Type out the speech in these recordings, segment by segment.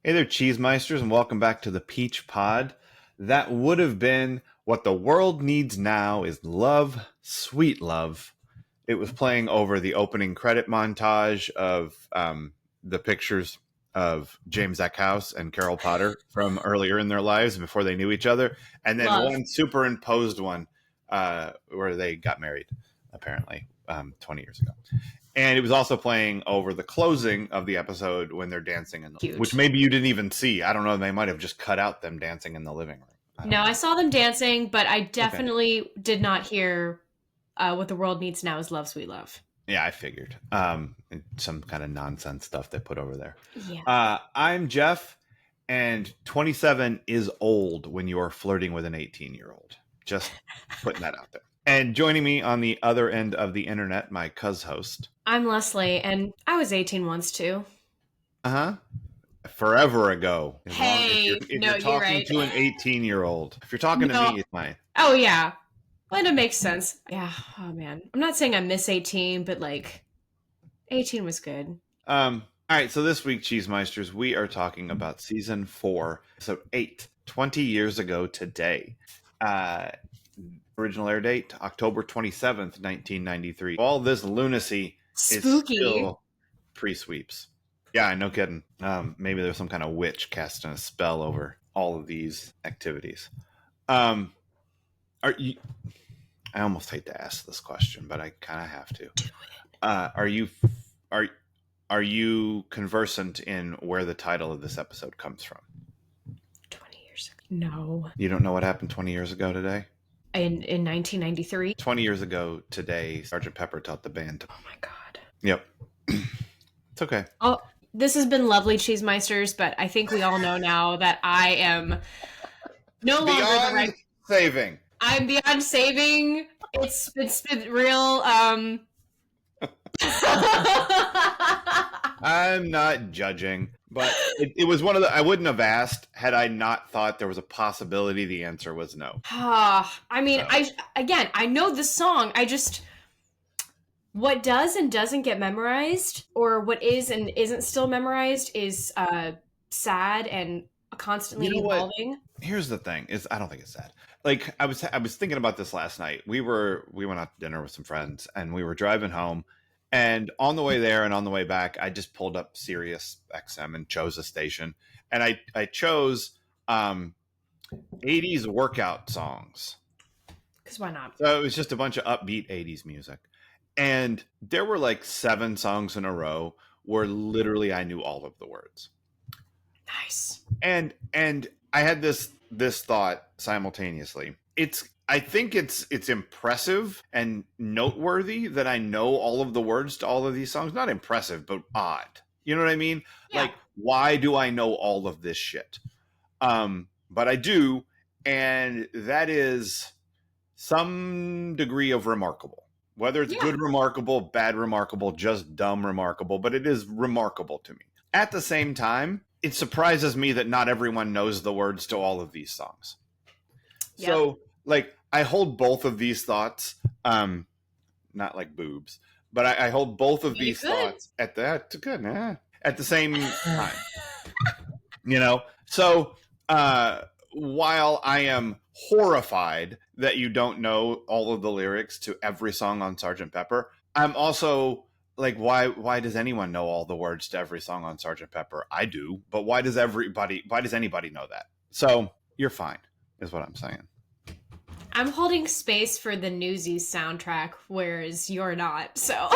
Hey there, Cheesemeisters, and welcome back to the Peach Pod. That would have been What the World Needs Now is Love, Sweet Love. It was playing over the opening credit montage of the pictures of James Eckhouse and Carol Potter from earlier in their lives before they knew each other. And then one superimposed one where they got married, apparently, 20 years ago. And it was also playing over the closing of the episode when they're dancing, which maybe you didn't even see. I don't know. They might have just cut out them dancing in the living room. I saw them dancing, but I definitely did not hear What the World Needs Now is Love, Sweet Love. Yeah, I figured. Some kind of nonsense stuff they put over there. Yeah. I'm Jeff, and 27 is old when you're flirting with an 18-year-old. Just putting that out there. And joining me on the other end of the internet, my host. I'm Leslie, and I was 18 once too. Uh-huh. Forever ago. If you're talking right. to an 18-year-old. If you're talking to me, it's fine. Oh, yeah. Well, it makes sense. Yeah. Oh, man. I'm not saying I miss 18, but, 18 was good. All right, so this week, Cheesemeisters, we are talking about Season 4, Episode 8, 20 years ago today. Original air date, October 27th, 1993. All this lunacy Spooky. Is still pre-sweeps. Yeah, no kidding. Maybe there's some kind of witch casting a spell over all of these activities. I almost hate to ask this question, but I kind of have to. Are you conversant in where the title of this episode comes from? 20 years ago. No. You don't know what happened 20 years ago today? In 1993? 20 years ago today, Sgt. Pepper taught the band. Oh my God. Yep. It's okay. Oh, this has been lovely, Cheesemeisters, but I think we all know now that I am no longer the right... saving. I'm beyond saving. It's been real. I'm not judging, but it was one of the... I wouldn't have asked had I not thought there was a possibility the answer was no. I mean, so. I know the song. I just... What does and doesn't get memorized, or what is and isn't still memorized, is sad and constantly evolving. What? Here's the thing: is I don't think it's sad. I was thinking about this last night. We went out to dinner with some friends, and we were driving home. And on the way there and on the way back, I just pulled up Sirius XM and chose a station, and I chose 80s workout songs. Because why not? So it was just a bunch of upbeat 80s music. And there were 7 songs in a row where literally I knew all of the words. Nice. And I had this thought simultaneously. I think it's impressive and noteworthy that I know all of the words to all of these songs. Not impressive, but odd. You know what I mean? Yeah. Why do I know all of this shit? But I do, and that is some degree of remarkable. Whether it's good remarkable, bad remarkable, just dumb remarkable, but it is remarkable to me. At the same time, it surprises me that not everyone knows the words to all of these songs. Yep. So, I hold both of these thoughts, not like boobs, but I hold both of these thoughts at the same time. So while I am horrified that you don't know all of the lyrics to every song on Sgt. Pepper, I'm also why does anyone know all the words to every song on Sgt. Pepper? I do, but why does anybody know that? So you're fine, is what I'm saying. I'm holding space for the Newsies soundtrack, whereas you're not, so.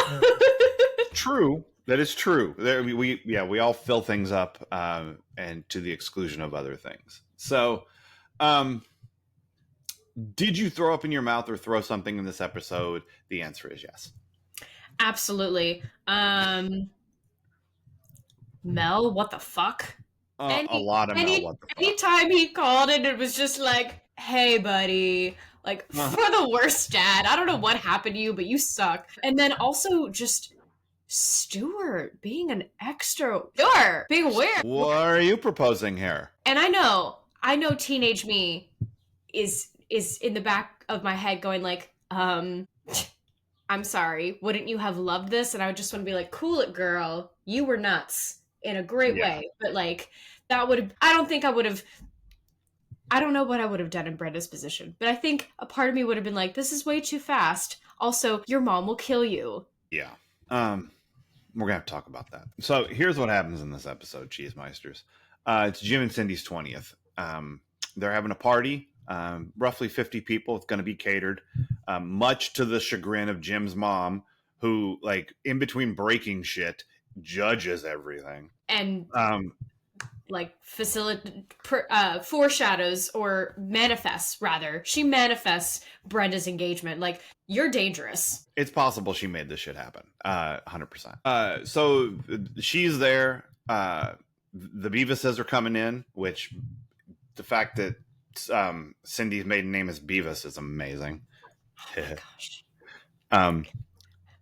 True. That is true. We all fill things up, and to the exclusion of other things. So, did you throw up in your mouth or throw something in this episode? The answer is yes. Absolutely. Mel, what the fuck? A lot of Mel, what the fuck. Anytime he called it was just hey, buddy. For the worst dad. I don't know what happened to you, but you suck. And then also just Stuart being an extra. Stuart being weird. What are you proposing here? And I know teenage me is in the back of my head going I'm sorry, wouldn't you have loved this? And I would just want to be cool it, girl. You were nuts. in a great Yeah. way. But like that would have, I don't think I would have, I don't know what I would have done in Brenda's position, but I think a part of me would have been like, this is way too fast. Also, your mom will kill you. Yeah. We're gonna have to talk about that. So here's what happens in this episode, Cheesemeisters. It's Jim and Cindy's 20th. They're having a party. Roughly 50 people. It's going to be catered, much to the chagrin of Jim's mom, who, like, in between breaking shit, judges everything. And like foreshadows or manifests, rather. She manifests Brenda's engagement. Like, you're dangerous. It's possible she made this shit happen. 100%. So she's there. The Beavises are coming in, which the fact that Cindy's maiden name is Beavis is amazing. Oh my gosh.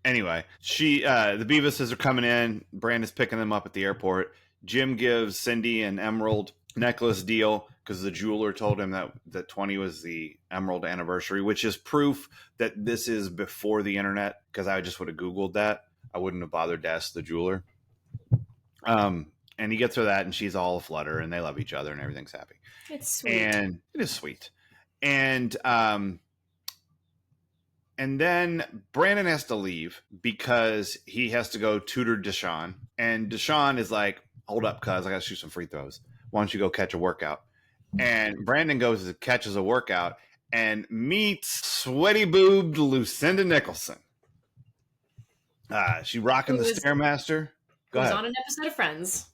Anyway, the Beavises are coming in. Brandon's picking them up at the airport. Jim gives Cindy an emerald necklace deal because the jeweler told him that 20 was the emerald anniversary, which is proof that this is before the internet, because I just would have Googled that. I wouldn't have bothered to ask the jeweler. And he gets her that, and she's all aflutter, and they love each other, and everything's happy. It's sweet. And it is sweet. And then Brandon has to leave because he has to go tutor Deshaun. And Deshaun is like, hold up, cuz I got to shoot some free throws. Why don't you go catch a workout? And Brandon goes and catches a workout and meets sweaty-boobed Lucinda Nicholson. She rocking the Stairmaster. Go ahead. Was on an episode of Friends.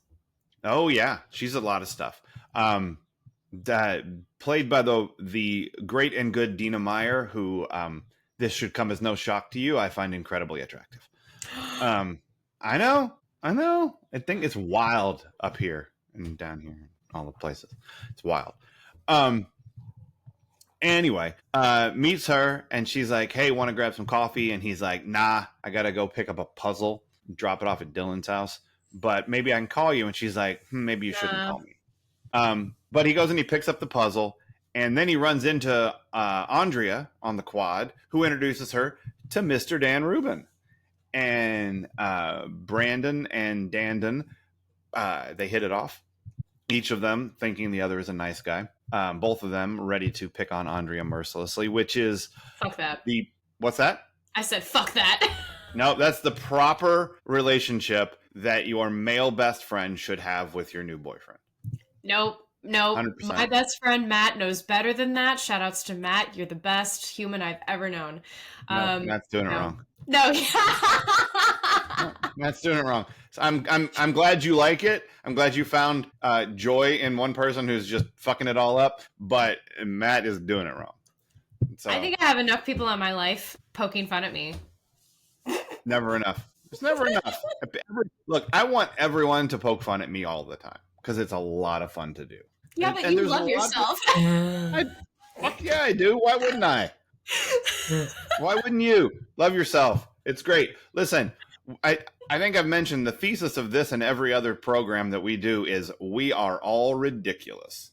Oh, yeah. She's a lot of stuff. Played by the great and good Dina Meyer, who this should come as no shock to you, I find incredibly attractive. I know. I think it's wild up here and down here, all the places. It's wild. Anyway, meets her, and she's like, hey, want to grab some coffee? And he's like, nah, I got to go pick up a puzzle, drop it off at Dylan's house. But maybe I can call you. And she's like, maybe you shouldn't call me. But he goes and he picks up the puzzle, and then he runs into Andrea on the quad, who introduces her to Mr. Dan Rubin. And Brandon and Dandon, they hit it off. Each of them thinking the other is a nice guy. Both of them ready to pick on Andrea mercilessly, which is... Fuck that. What's that? I said fuck that. No, that's the proper relationship that your male best friend should have with your new boyfriend. Nope. 100%. My best friend Matt knows better than that. Shout outs to Matt. You're the best human I've ever known. Matt's doing it wrong. No. Matt's doing it wrong. So I'm glad you like it. I'm glad you found joy in one person who's just fucking it all up. But Matt is doing it wrong. So, I think I have enough people in my life poking fun at me. Never enough. It's never enough. Look, I want everyone to poke fun at me all the time because it's a lot of fun to do. Yeah, but you love yourself. Fuck yeah, I do. Why wouldn't I? Why wouldn't you? Love yourself. It's great. Listen, I think I've mentioned the thesis of this and every other program that we do is we are all ridiculous.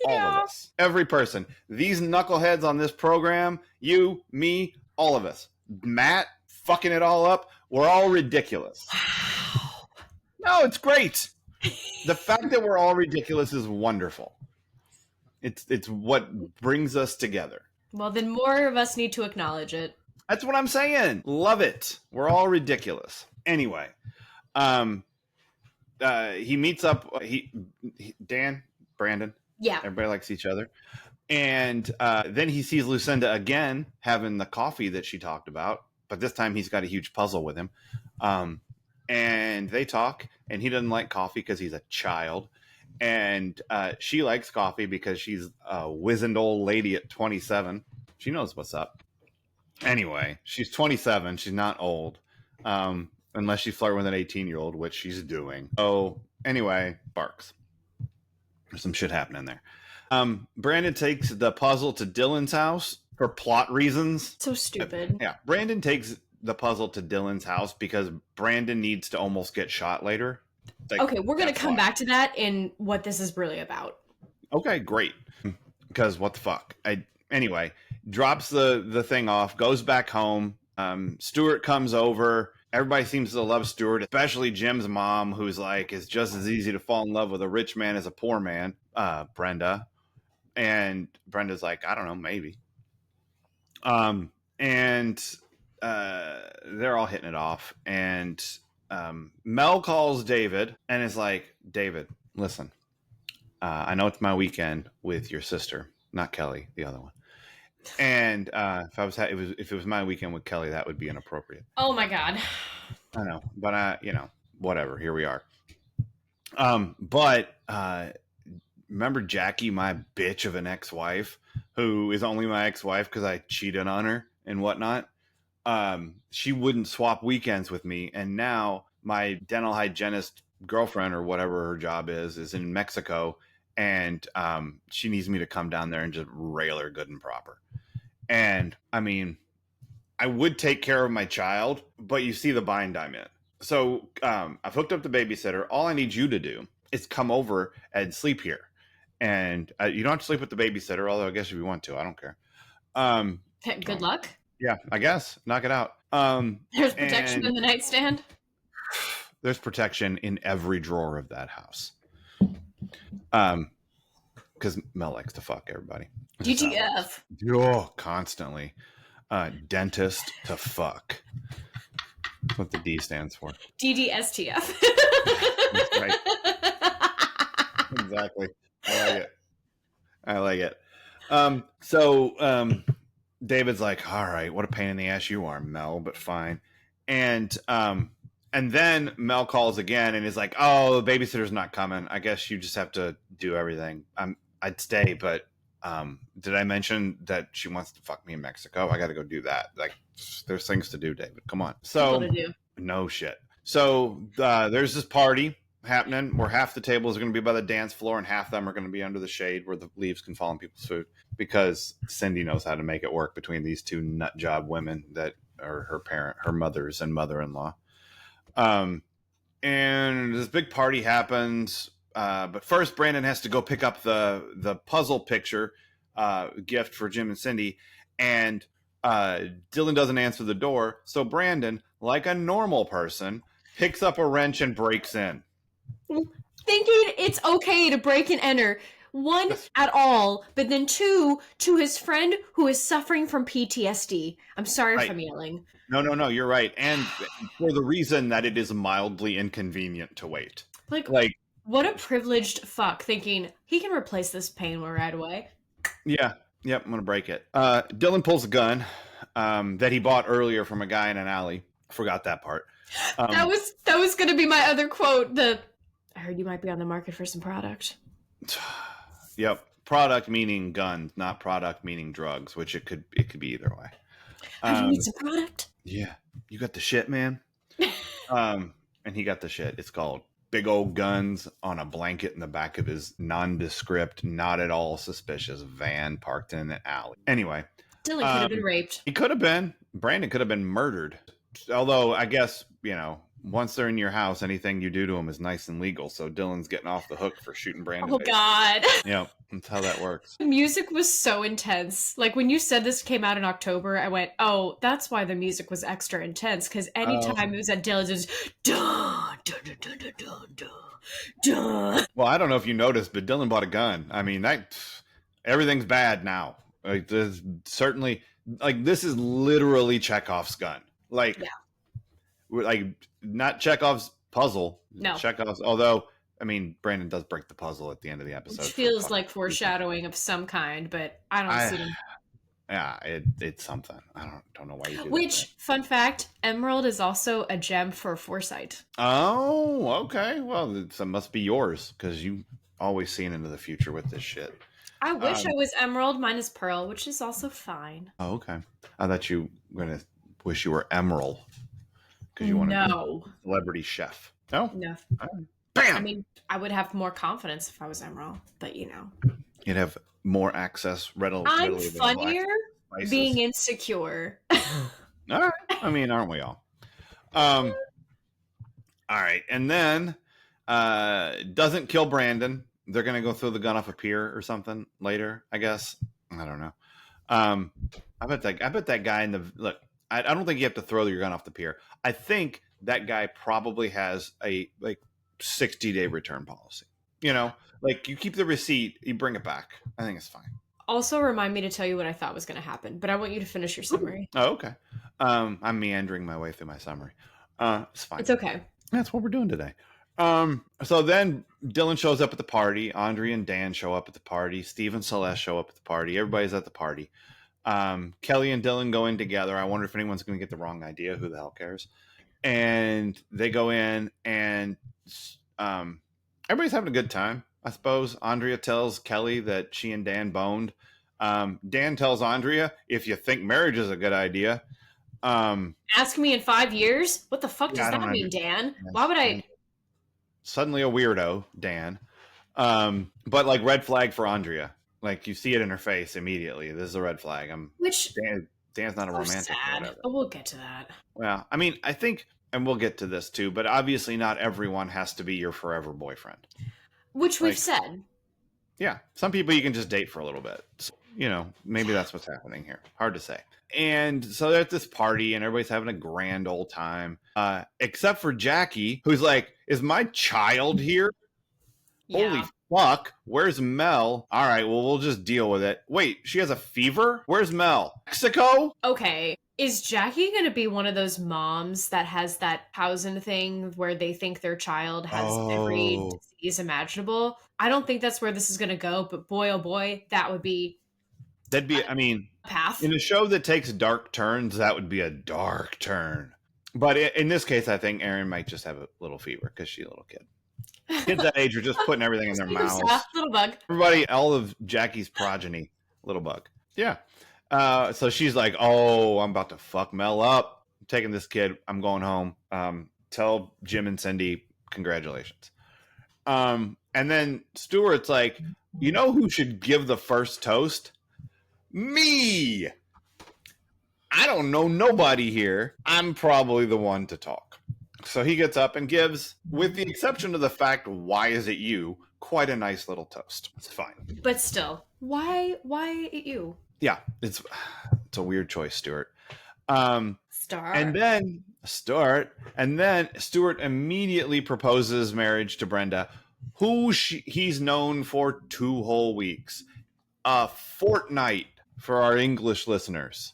Yeah. All of us. Every person. These knuckleheads on this program, you, me, all of us. Matt, fucking it all up. We're all ridiculous. Wow. No, it's great. The fact that we're all ridiculous is wonderful. It's what brings us together. Well, then more of us need to acknowledge it. That's what I'm saying. Love it. We're all ridiculous. Anyway, he meets up. Brandon. Yeah. Everybody likes each other. And then he sees Lucinda again having the coffee that she talked about. But this time he's got a huge puzzle with him. And they talk. And he doesn't like coffee because he's a child. And she likes coffee because she's a wizened old lady at 27. She knows what's up. Anyway, she's 27. She's not old. Unless she's flirting with an 18-year-old, which she's doing. So anyway, barks. There's some shit happening there. Brandon takes the puzzle to Dylan's house for plot reasons. So stupid. Yeah. Brandon takes the puzzle to Dylan's house because Brandon needs to almost get shot later. Like, okay, we're going to come back to that in what this is really about. Okay, great. Because what the fuck? Anyway, drops the thing off, goes back home. Stuart comes over, Everybody seems to love Stuart, especially Jim's mom, who's like, it's just as easy to fall in love with a rich man as a poor man, Brenda. And Brenda's like, I don't know, maybe. And they're all hitting it off. And Mel calls David and is like, David, listen, I know it's my weekend with your sister, not Kelly, the other one. And if it was my weekend with Kelly, that would be inappropriate. Oh my God. I know, but whatever. Here we are. But remember Jackie, my bitch of an ex-wife, who is only my ex-wife because I cheated on her and whatnot. She wouldn't swap weekends with me, and now my dental hygienist girlfriend or whatever her job is in Mexico, and she needs me to come down there and just rail her good and proper. And I mean, I would take care of my child, but you see the bind I'm in. So I've hooked up the babysitter. All I need you to do is come over and sleep here. And you don't have to sleep with the babysitter, although I guess if you want to, I don't care. Good luck. Yeah, I guess. Knock it out. There's protection in the nightstand. There's protection in every drawer of that house. Because Mel likes to fuck everybody. DTF. Oh, constantly. Dentist to fuck. That's what the D stands for. DDSTF. That's right. Exactly. I like it. So David's like, all right, what a pain in the ass you are, Mel, but fine. And then Mel calls again and is like, oh, the babysitter's not coming. I guess you just have to do everything. I'd stay, but did I mention that she wants to fuck me in Mexico? I got to go do that. Like, there's things to do, David. Come on. So, to do. No shit. So there's this party happening where half the tables are going to be by the dance floor and half of them are going to be under the shade where the leaves can fall on people's food, because Cindy knows how to make it work between these two nut job women that are her mothers and mother-in-law. And this big party happens. But first, Brandon has to go pick up the puzzle picture gift for Jim and Cindy, and Dylan doesn't answer the door. So Brandon, like a normal person, picks up a wrench and breaks in. Thinking it's okay to break and enter. One, at all, but then two, to his friend who is suffering from PTSD. I'm sorry if I'm yelling. No, you're right. And for the reason that it is mildly inconvenient to wait. Like what a privileged fuck, thinking he can replace this pain right away. Yeah. Yep, I'm going to break it. Dylan pulls a gun that he bought earlier from a guy in an alley. Forgot that part. That was going to be my other quote. I heard you might be on the market for some product. Yep. Product meaning guns, not product meaning drugs, which it could be either way. You need some product? Yeah. You got the shit, man? And he got the shit. It's called big old guns on a blanket in the back of his nondescript, not at all suspicious van parked in an alley. Anyway. Dylan could have been raped. He could have been. Brandon could have been murdered. Although, I guess, once they're in your house, anything you do to them is nice and legal. So Dylan's getting off the hook for shooting Brandon. Oh, God. Yeah, that's how that works. The music was so intense. Like, when you said this came out in October, I went, oh, that's why the music was extra intense. Because anytime it was at Dylan's, it was dun, dun, dun, dun, dun, dun, dun, dun. Well, I don't know if you noticed, but Dylan bought a gun. I mean, everything's bad now. Like, there's certainly, like, this is literally Chekhov's gun. Like, like, not Chekhov's puzzle. No. Chekhov's, although, I mean, Brandon does break the puzzle at the end of the episode. Which feels like foreshadowing of some kind, but I don't see them. Yeah, it's something. I don't know why you do Which, that. fun fact, emerald is also a gem for foresight. Oh, okay. Well, it must be yours, because you always seen into the future with this shit. I wish I was emerald. Mine is pearl, which is also fine. Oh, okay. I thought you were going to wish you were emerald. Because you want to be a celebrity chef. No? No. Bam! I mean, I would have more confidence if I was emerald, but You'd have more access readily. I'm funnier being insecure. All right. I mean, aren't we all? All right. And then doesn't kill Brandon. They're going to go throw the gun off a pier or something later, I guess. I don't know. I bet that guy look, I don't think you have to throw your gun off the pier. I think that guy probably has a like 60-day return policy. You know, like you keep the receipt, you bring it back. I think it's fine. Also, remind me to tell you what I thought was going to happen, but I want you to finish your summary. Oh, okay. I'm meandering my way through my summary. It's fine. It's okay. That's what we're doing today. So then Dylan shows up at the party. Andre and Dan show up at the party. Steve and Celeste show up at the party. Everybody's at the party. Kelly and Dylan go in together. I wonder if anyone's going to get the wrong idea. Who the hell cares? And they go in, and everybody's having a good time, I suppose. Andrea tells Kelly that she and Dan boned. Dan tells Andrea, if you think marriage is a good idea. Ask me in 5 years? What the fuck does that mean, Dan? Why would I? Suddenly a weirdo, Dan. But like red flag for Andrea. Like you see it in her face immediately. This is a red flag. Dan's not a romantic. Sad, but we'll get to that. Well, I mean, I think, and we'll get to this too, but obviously not everyone has to be your forever boyfriend. Which we've said. Yeah. Some people you can just date for a little bit. So, you know, maybe that's what's happening here. Hard to say. And so they're at this party and everybody's having a grand old time. Except for Jackie, who's like, is my child here? Yeah. Holy fuck. Where's Mel? All right, well, we'll just deal with it. Wait, she has a fever? Where's Mel? Mexico? Okay. Is Jackie going to be one of those moms that has that Pausen thing where they think their child has every disease imaginable? I don't think that's where this is going to go, but boy, oh boy, that would be... That'd be, I mean, path. In a show that takes dark turns, that would be a dark turn. But in this case, I think Erin might just have a little fever because she's a little kid. Kids that age are just putting everything in their mouths. Little bug. Everybody, all of Jackie's progeny, little bug. Yeah. So she's like, oh, I'm about to fuck Mel up. I'm taking this kid. I'm going home. Tell Jim and Cindy, congratulations. And then Stuart's like, you know who should give the first toast? Me. I don't know nobody here. I'm probably the one to talk. So he gets up and gives, with the exception of the fact, why is it you? Quite a nice little toast. It's fine. But still, why you? Yeah, it's a weird choice, Stuart. Stuart. And then Stuart immediately proposes marriage to Brenda, who he's known for 2 whole weeks. A fortnight for our English listeners.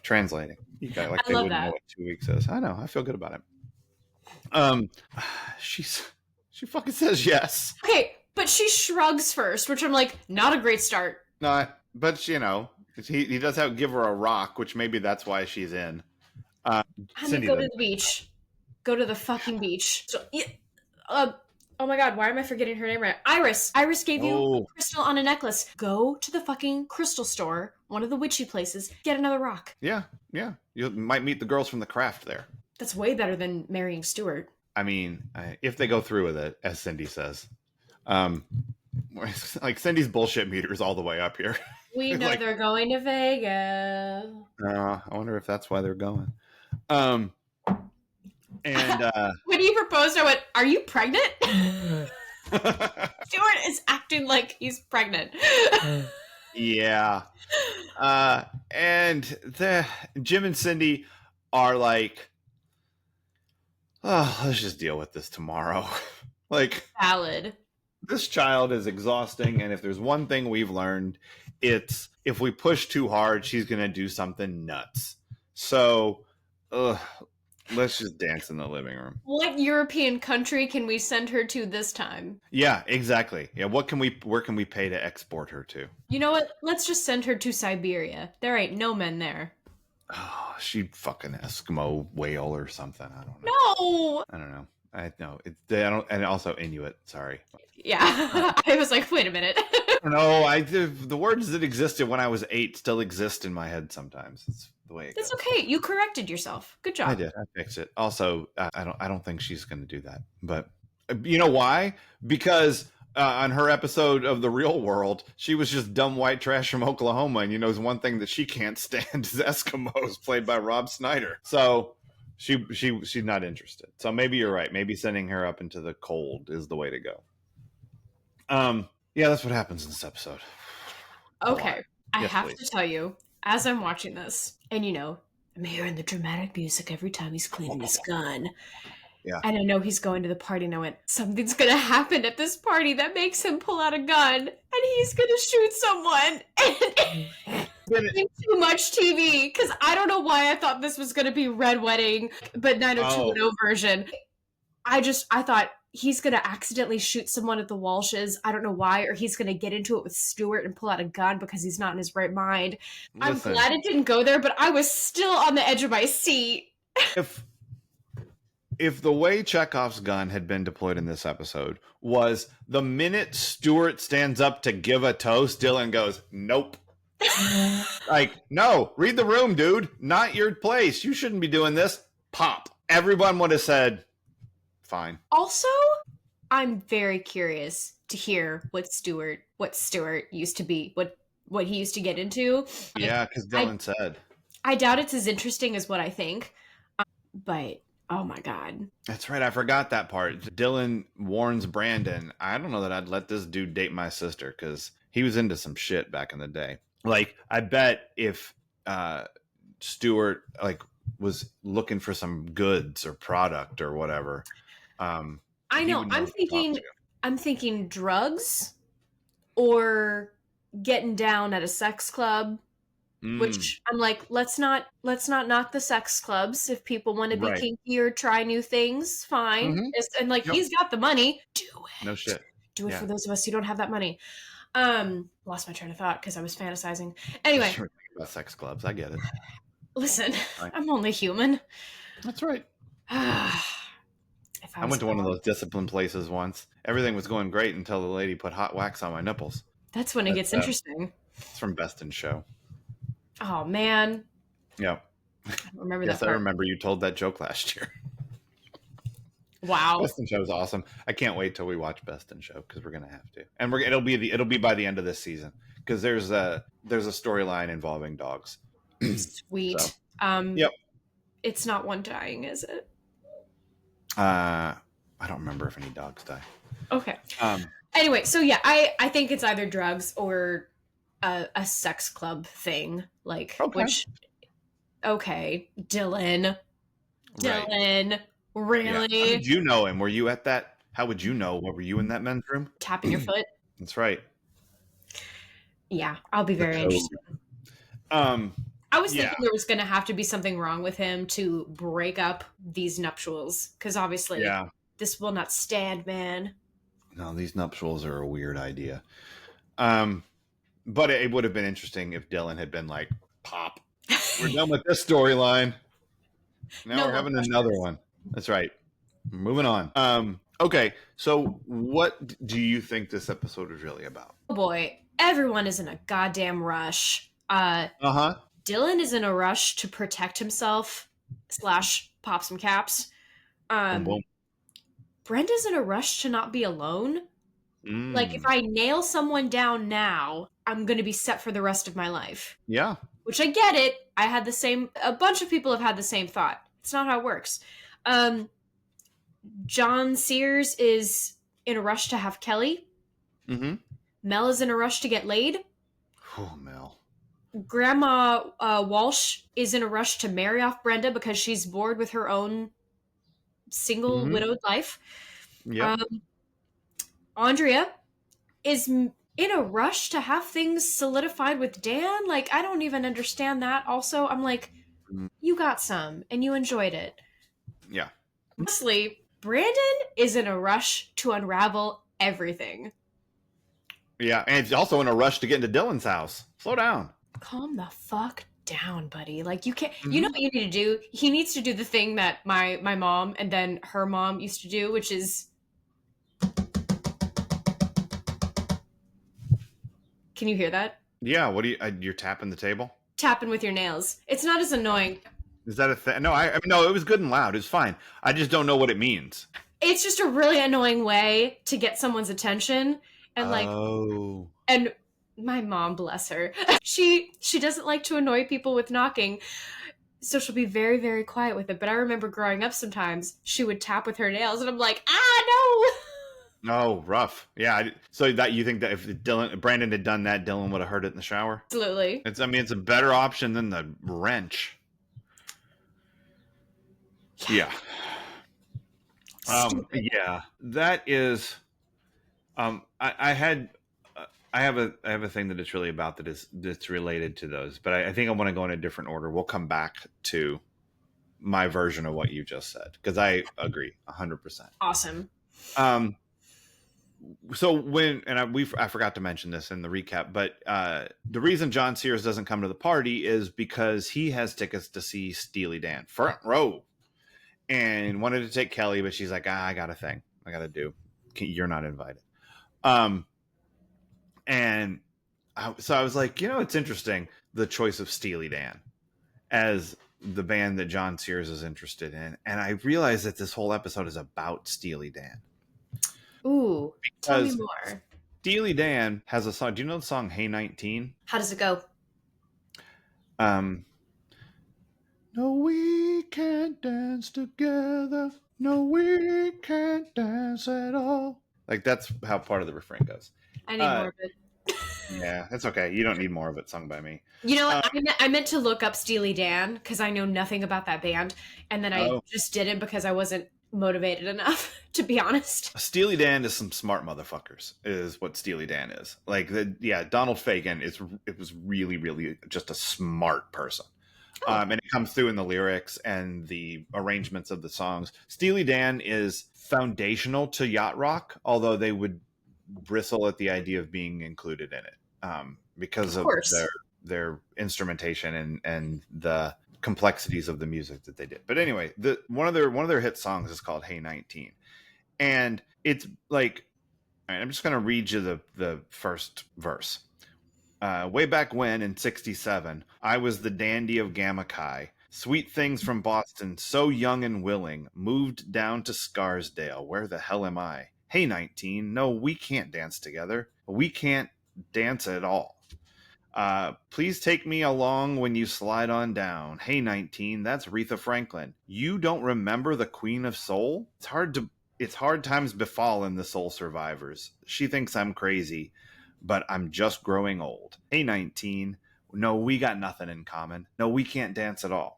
Translating. You guys, like, they wouldn't know what 2 weeks is. I know. I feel good about it. She fucking says yes. Okay, but she shrugs first, which I'm like, not a great start. No, but you know, he does give her a rock, which maybe that's why she's in. Honey, go to the beach. Go to the fucking beach. So, oh my god, why am I forgetting her name right? Iris. Iris gave you a crystal on a necklace. Go to the fucking crystal store, one of the witchy places, get another rock. Yeah. You might meet the girls from the craft there. That's way better than marrying Stuart. I mean, if they go through with it, as Cindy says. Like Cindy's bullshit meter is all the way up here. We know like, they're going to Vegas. I wonder if that's why they're going. And when he proposed, I went, "Are you pregnant?" Stuart is acting like he's pregnant. Yeah. And Jim and Cindy are like, oh, let's just deal with this tomorrow. Like, valid. This child is exhausting, and if there's one thing we've learned, it's if we push too hard, she's going to do something nuts. So, let's just dance in the living room. What European country can we send her to this time? Yeah, exactly. Yeah, where can we pay to export her to? You know what? Let's just send her to Siberia. There ain't no men there. Oh, she'd fucking Eskimo whale or something. I don't know. No! I don't know. I don't, and also Inuit. Sorry. Yeah, I was like, wait a minute. No, the words that existed when I was 8 still exist in my head sometimes. It's the way it goes. That's okay. You corrected yourself. Good job. I did. I fixed it. Also, I don't think she's going to do that. But you know why? Because on her episode of The Real World, she was just dumb white trash from Oklahoma, and there's one thing that she can't stand is Eskimos, played by Rob Snyder. So. She's not interested. So maybe you're right. Maybe sending her up into the cold is the way to go. Yeah, that's what happens in this episode. Okay. I have to tell you, as I'm watching this, and I'm hearing the dramatic music every time he's cleaning his gun. Yeah. And I know he's going to the party, and I went, something's going to happen at this party that makes him pull out a gun, and he's going to shoot someone. And too much TV, because I don't know why I thought this was going to be Red Wedding, but 90210 version. I thought he's going to accidentally shoot someone at the Walshes. I don't know why, or he's going to get into it with Stuart and pull out a gun because he's not in his right mind. Listen, I'm glad it didn't go there, but I was still on the edge of my seat. If the way Chekhov's gun had been deployed in this episode was the minute Stuart stands up to give a toast, Dylan goes, nope. Like, no, read the room, dude. Not your place. You shouldn't be doing this. Pop. Everyone would have said, fine. Also, I'm very curious to hear what Stuart used to be, what he used to get into. Yeah, because Dylan said. I doubt it's as interesting as what I think. But oh my God. That's right. I forgot that part. Dylan warns Brandon, I don't know that I'd let this dude date my sister because he was into some shit back in the day. Like, I bet if Stuart was looking for some goods or product or whatever. I know. I'm thinking drugs or getting down at a sex club. Which I'm like, let's not knock the sex clubs. If people want to be kinky or try new things, fine. Mm-hmm. And he's got the money. Do it. No shit. Do it for those of us who don't have that money. Lost my train of thought because I was fantasizing. Anyway, about sex clubs, I get it. Listen, I'm only human. That's right. I went to one of those discipline places once. Everything was going great until the lady put hot wax on my nipples. That's when it gets interesting. It's from Best in Show. Oh, man. Yeah. I remember yes, that part. I remember you told that joke last year. Wow. Best in Show is awesome. I can't wait till we watch Best in Show because we're gonna have to, and it'll be by the end of this season because there's a storyline involving dogs. Sweet. So, yep. It's not one dying, is it? I don't remember if any dogs die. Okay. Anyway, so yeah, I think it's either drugs or a sex club thing, Dylan, really? Yeah. How did you know him? Were you at that? How would you know? Were you in that men's room? Tapping your foot. That's right. Yeah, I'll be very interested. I was thinking there was going to have to be something wrong with him to break up these nuptials, because obviously this will not stand, man. No, these nuptials are a weird idea. But it would have been interesting if Dylan had been like, Pop, we're done with this storyline. Now we're having another one. That's right. Moving on. Okay, so what do you think this episode is really about? Oh boy, everyone is in a goddamn rush. Dylan is in a rush to protect himself / pop some caps. Brenda's in a rush to not be alone. Like, if I nail someone down now, I'm going to be set for the rest of my life. Yeah. Which I get it. A bunch of people have had the same thought. It's not how it works. John Sears is in a rush to have Kelly. Mm-hmm. Mel is in a rush to get laid. Oh, Mel. Grandma Walsh is in a rush to marry off Brenda because she's bored with her own single widowed life. Yep. Andrea is in a rush to have things solidified with Dan. Like, I don't even understand that. Also, I'm like, you got some and you enjoyed it. Yeah. Honestly, Brandon is in a rush to unravel everything. Yeah, and he's also in a rush to get into Dylan's house. Slow down. Calm the fuck down, buddy. Like, you can't. You know what you need to do? He needs to do the thing that my mom and then her mom used to do, which is. Can you hear that? Yeah. What do you're tapping the table? Tapping with your nails. It's not as annoying. Is that a thing? No, I mean, no, it was good and loud. It's fine. I just don't know what it means. It's just a really annoying way to get someone's attention. And and my mom, bless her, she doesn't like to annoy people with knocking. So she'll be very, very quiet with it. But I remember growing up sometimes she would tap with her nails and I'm like, no. Oh, rough. Yeah. So that you think that if Brandon had done that, Dylan would have heard it in the shower? Absolutely. It's a better option than the wrench. Yeah. Stupid. Yeah. That is. I had. I have a thing that it's really about that's related to those, but I think I want to go in a different order. We'll come back to my version of what you just said because I agree 100%. Awesome. Um, so when I forgot to mention this in the recap, but the reason John Sears doesn't come to the party is because he has tickets to see Steely Dan front row and wanted to take Kelly, but she's like, I got a thing I got to do. You're not invited. Um, and so I was like, it's interesting the choice of Steely Dan as the band that John Sears is interested in, and I realized that this whole episode is about Steely Dan Ooh, tell me because more. Steely Dan has a song. Do you know the song "Hey 19"? How does it go? Um, no, we can't dance together. No, we can't dance at all. Like that's how part of the refrain goes. I need Uh, more of it. yeah, it's okay. You don't need more of it sung by me. You know what? Um, I meant to look up Steely Dan because I know nothing about that band, and then I oh, just didn't because I wasn't motivated enough, to be honest. Steely Dan is some smart motherfuckers. Is what Steely Dan is. Like Donald Fagen it was really really just a smart person. Oh, And it comes through in the lyrics and the arrangements of the songs. Steely Dan is foundational to yacht rock, although they would bristle at the idea of being included in it because of of course. their instrumentation and the complexities of the music that they did. But anyway, one of their hit songs is called "Hey 19," and it's like, all right, I'm just going to read you the first verse. Way back when in '67, I was the dandy of Gamma Chi. Sweet things from Boston, so young and willing, moved down to Scarsdale. Where the hell am I? Hey, 19, no, we can't dance together. We can't dance at all. Please take me along when you slide on down. Hey, 19, that's Aretha Franklin. You don't remember the Queen of Soul? It's hard times befallen the soul survivors. She thinks I'm crazy, but I'm just growing old. Hey, 19, no, we got nothing in common. No, we can't dance at all.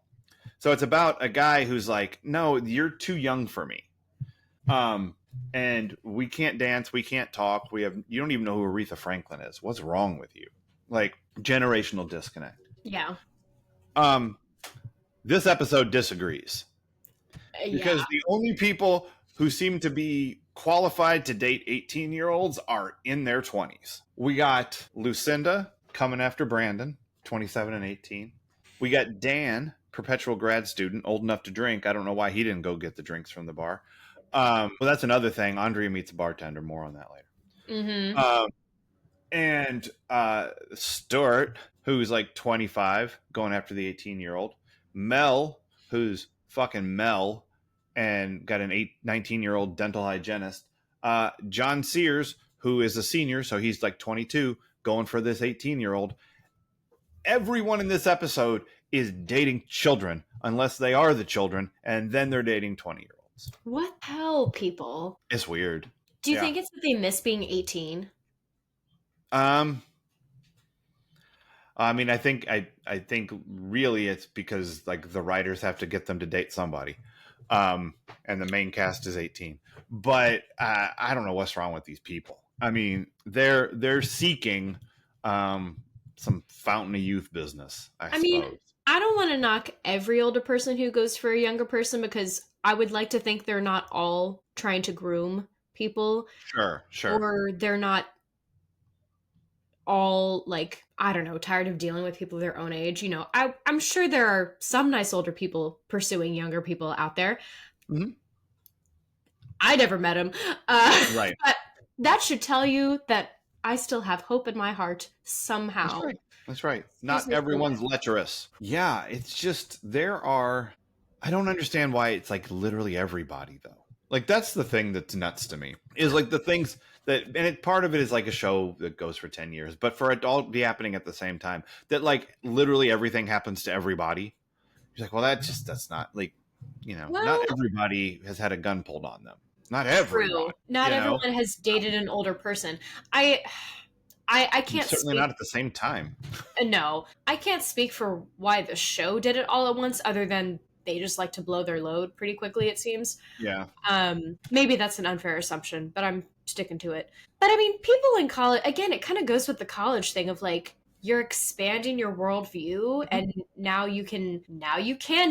So it's about a guy who's like, no, you're too young for me. And we can't dance, we can't talk. You don't even know who Aretha Franklin is. What's wrong with you? Like generational disconnect. Yeah. Um, this episode disagrees Yeah. because the only people who seem to be qualified to date 18-year-olds are in their 20s. We got Lucinda coming after Brandon, 27 and 18. We got Dan, perpetual grad student, old enough to drink. I don't know why he didn't go get the drinks from the bar. Well, that's another thing. Andrea meets a bartender. More on that later. Mm-hmm. And Stuart, who's like 25, going after the 18-year-old. Mel, who's fucking Mel, and got an 19-year-old dental hygienist. John Sears, who is a senior, so he's like 22, going for this 18-year-old. Everyone in this episode is dating children, unless they are the children, and then they're dating 20-year-olds. What the hell, people? It's weird. Do you Yeah. think it's that they miss being 18? I mean, I think really it's because like the writers have to get them to date somebody, and the main cast is 18. But I don't know what's wrong with these people. I mean, they're seeking some fountain of youth business, I mean, suppose. I don't want to knock every older person who goes for a younger person because I would like to think they're not all trying to groom people. Sure. Or they're not all like, I don't know, tired of dealing with people their own age. I'm sure there are some nice older people pursuing younger people out there. Mm-hmm. I never met him. Right. But that should tell you that I still have hope in my heart somehow. That's right. Not everyone's lecherous. Yeah, it's just I don't understand why it's like literally everybody though. Like that's the thing that's nuts to me. Is like the things part of it is like a show that goes for 10 years, but for it all be happening at the same time, that like literally everything happens to everybody. You're like, well, that's not like, not everybody has had a gun pulled on them. Not everybody. True. Not everyone has dated an older person. I can't certainly not at the same time. No, I can't speak for why the show did it all at once, other than they just like to blow their load pretty quickly, it seems. Yeah. Maybe that's an unfair assumption, but I'm sticking to it. But I mean, people in college, again, it kind of goes with the college thing of like, you're expanding your worldview, and now you can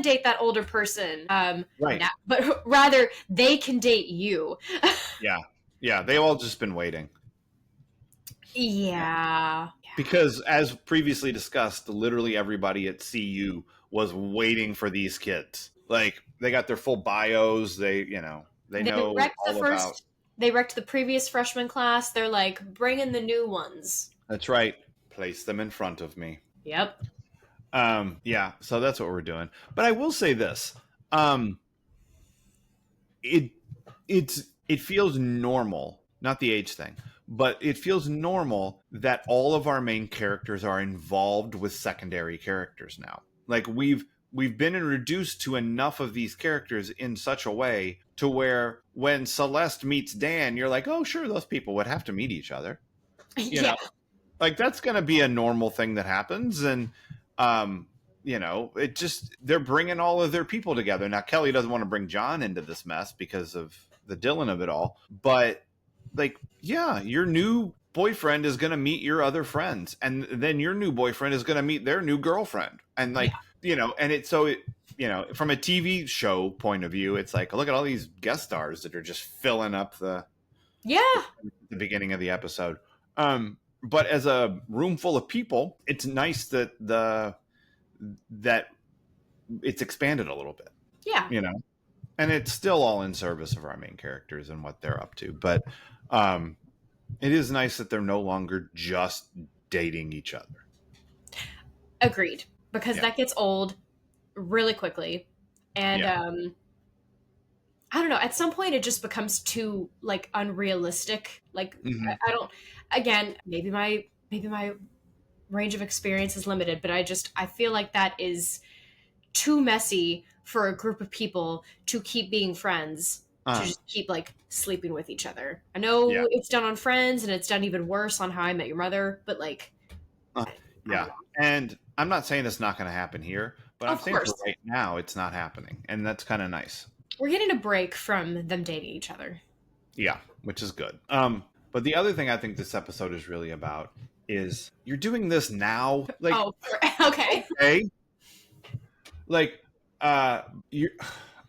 date that older person. Right. But rather they can date you. Yeah. Yeah. They've all just been waiting. Yeah. Because as previously discussed, literally everybody at CU was waiting for these kids. Like they got their full bios. They know wrecked all about. They wrecked the previous freshman class. They're like, bring in the new ones. That's right. Place them in front of me. Yep. Yeah. So that's what we're doing. But I will say this. It feels normal, not the age thing, but it feels normal that all of our main characters are involved with secondary characters now. Like we've been introduced to enough of these characters in such a way to where when Celeste meets Dan, you're like, oh, sure, those people would have to meet each other. You know, like that's going to be a normal thing that happens. And, it just, they're bringing all of their people together. Now, Kelly doesn't want to bring John into this mess because of the Dylan of it all. But like, yeah, your new boyfriend is going to meet your other friends. And then your new boyfriend is going to meet their new girlfriend. And like, and it's so, from a TV show point of view, it's like, look at all these guest stars that are just filling up the beginning of the episode. But as a room full of people, it's nice that that it's expanded a little bit. Yeah. And it's still all in service of our main characters and what they're up to. But it is nice that they're no longer just dating each other. Agreed. Because that gets old really quickly. And I don't know, at some point it just becomes too like unrealistic. Like I don't, again, maybe my range of experience is limited, but I feel like that is too messy for a group of people to keep being friends, to just keep like sleeping with each other. I know it's done on Friends and it's done even worse on How I Met Your Mother, but like and I'm not saying it's not going to happen here, but I'm saying for right now it's not happening, and that's kind of nice. We're getting a break from them dating each other. Yeah, which is good. But the other thing I think this episode is really about is you're doing this now. Like, okay. Okay. Like, you're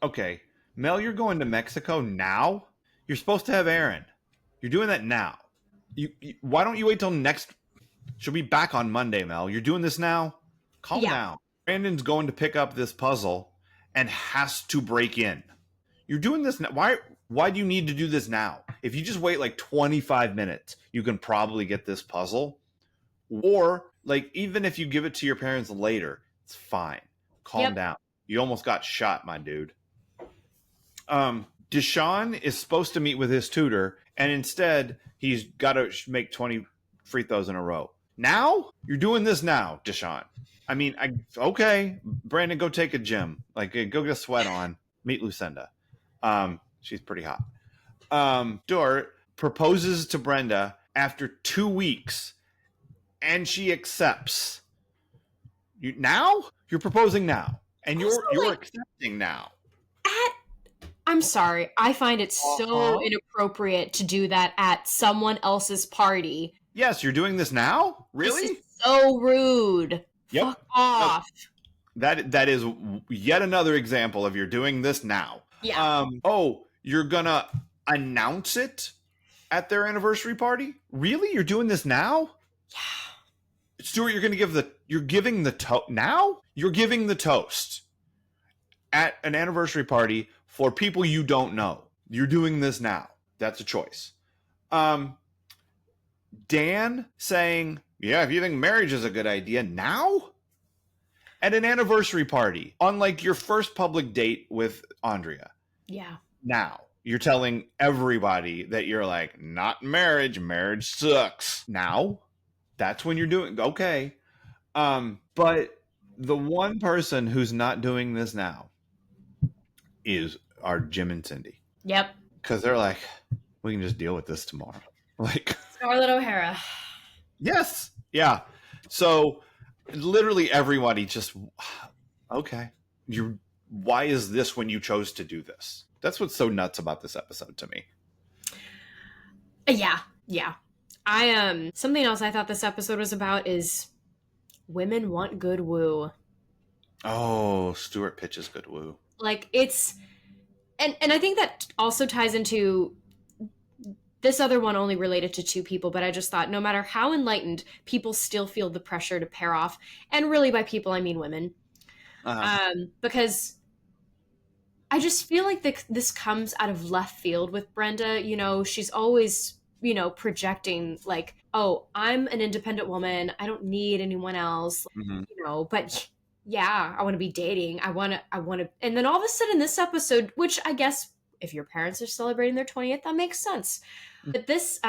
okay. Mel, you're going to Mexico now. You're supposed to have Aaron. You're doing that now. You why don't you wait till next? She'll be back on Monday, Mel. You're doing this now. Calm down. Brandon's going to pick up this puzzle and has to break in. You're doing this now. Why do you need to do this now? If you just wait like 25 minutes, you can probably get this puzzle. Or like even if you give it to your parents later, it's fine. Calm down. You almost got shot, my dude. Deshaun is supposed to meet with his tutor, and instead he's got to make 20 free throws in a row. Now? You're doing this now, Deshaun. I mean, okay, Brandon, go take a gym. Like, go get a sweat on. Meet Lucinda. She's pretty hot. Stuart proposes to Brenda after 2 weeks, and she accepts. You're proposing now, and you're accepting now. I'm sorry. I find it so inappropriate to do that at someone else's party. Yes, you're doing this now? Really? This is so rude. Yep. Fuck off. That is yet another example of you're doing this now. Yeah. You're gonna announce it at their anniversary party? Really? You're doing this now? Yeah. Stuart, you're giving the toast now? You're giving the toast at an anniversary party for people you don't know. You're doing this now. That's a choice. Dan saying, yeah, if you think marriage is a good idea, now? At an anniversary party, on like your first public date with Andrea. Yeah. Now, you're telling everybody that you're like, not marriage sucks. Now? That's when you're doing, okay. But the one person who's not doing this now are Jim and Cindy. Yep. Because they're like, we can just deal with this tomorrow. Like Scarlett O'Hara. Yes. Yeah. So literally everybody just, okay. why is this when you chose to do this? That's what's so nuts about this episode to me. Yeah, yeah. I something else I thought this episode was about is women want good woo. Oh, Stuart pitches good woo. Like it's and I think that also ties into this other one only related to two people, but I just thought no matter how enlightened, people still feel the pressure to pair off. And really by people I mean women. Because I just feel like this comes out of left field with Brenda. You know, she's always, you know, projecting like, oh, I'm an independent woman. I don't need anyone else. Mm-hmm. You know, but yeah, I want to be dating. I want to. And then all of a sudden this episode, which I guess if your parents are celebrating their 20th, that makes sense. But this,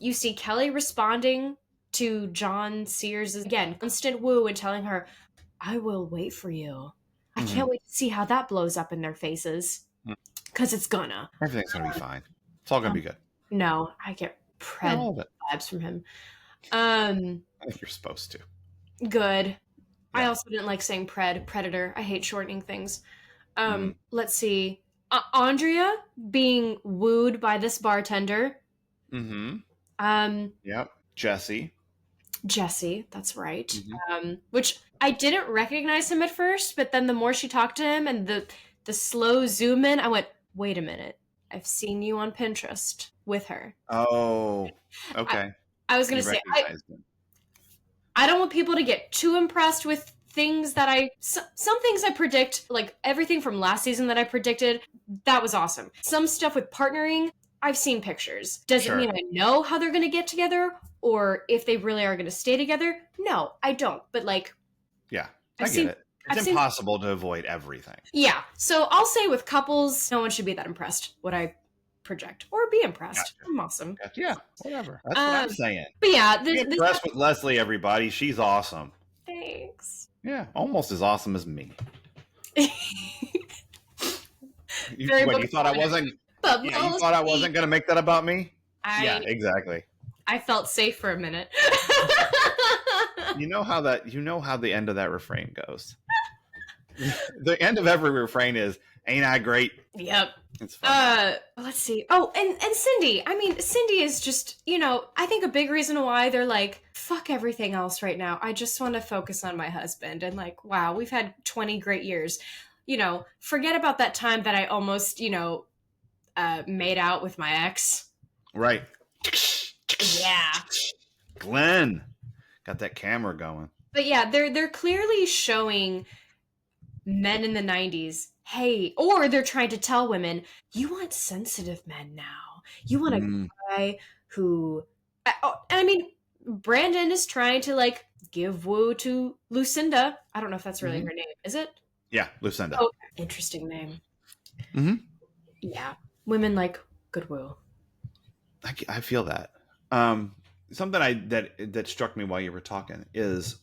you see Kelly responding to John Sears' again, constant woo and telling her, I will wait for you. I can't wait to see how that blows up in their faces. Because it's gonna. Everything's going to be fine. It's all going to be good. No, I get vibes from him. I think you're supposed to. Good. Yeah. I Yeah. also didn't like saying predator. I hate shortening things. Let's see. Andrea being wooed by this bartender. Mm-hmm. Yep. Jesse, that's right. Which I didn't recognize him at first, but then the more she talked to him and the slow zoom in, I went, wait a minute. I've seen you on Pinterest with her. Oh, okay. I was going to say, I don't want people to get too impressed with things that some things I predict, like everything from last season that I predicted, that was awesome. Some stuff with partnering, I've seen pictures. Does it mean I know how they're going to get together or if they really are going to stay together? No, I don't. But like, yeah, I get it. It's impossible to avoid everything. Yeah. So I'll say with couples, no one should be that impressed what I project or be impressed. Gotcha. I'm awesome. Gotcha. Yeah, whatever. That's what I'm saying. But yeah, be impressed with Leslie, everybody. She's awesome. Thanks. Yeah, almost as awesome as me. You thought I wasn't? Yeah, you thought I wasn't going to make that about me? Yeah, exactly. I felt safe for a minute. You know how the end of that refrain goes. The end of every refrain is, "Ain't I great?" Yep. It's fun. Let's see. Oh, and Cindy. I mean, Cindy is just, you know, I think a big reason why they're like, fuck everything else right now. I just want to focus on my husband. And like, wow, we've had 20 great years. You know, forget about that time that I almost, you know, made out with my ex. Right. Yeah. Glenn got that camera going. But yeah, they're clearly showing men in the 90s, hey, or they're trying to tell women, you want sensitive men now. You want a guy who, and I mean, Brandon is trying to like give woo to Lucinda. I don't know if that's really her name. Is it? Yeah, Lucinda. Oh, interesting name. Yeah, women like good woo. I feel that. Something that struck me while you were talking is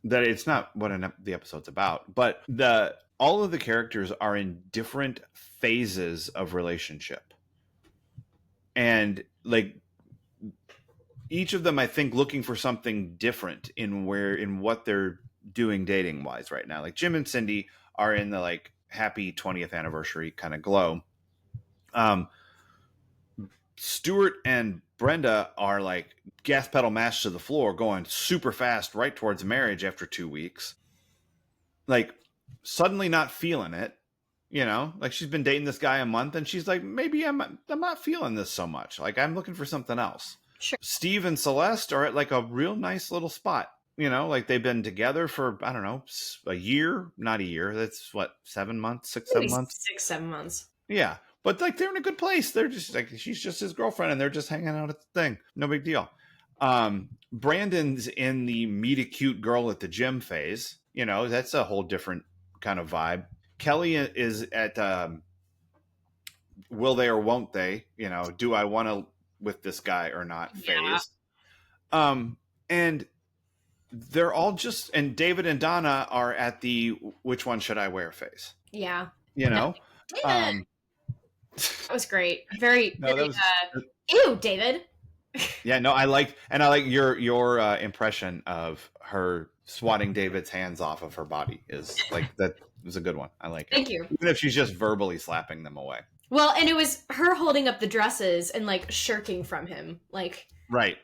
that it's not what the episode's about, but all of the characters are in different phases of relationship, and like each of them, I think, looking for something different in what they're doing dating wise right now. Like Jim and Cindy are in the like happy 20th anniversary kind of glow. Stuart and Brenda are like gas pedal mashed to the floor, going super fast right towards marriage after 2 weeks. Like suddenly not feeling it, you know, like she's been dating this guy a month and she's like, maybe I'm not feeling this so much. Like I'm looking for something else. Sure. Steve and Celeste are at like a real nice little spot, you know, like they've been together for, I don't know, a year, not a year. That's what, 7 months, 7 months, 6-7 months. Yeah. But like they're in a good place. They're just like, she's just his girlfriend and they're just hanging out at the thing. No big deal. Brandon's in the meet a cute girl at the gym phase. You know, that's a whole different kind of vibe. Kelly is at will they or won't they? You know, do I want to with this guy or not phase? Yeah. And they're all just, and David and Donna are at the which one should I wear phase. Yeah. You know? That was great. Very, ew, David. Yeah, no, I like your impression of her swatting David's hands off of her body is like that was a good one. I like it. Thank you. Even if she's just verbally slapping them away. Well, and it was her holding up the dresses and like shirking from him. Like, Right.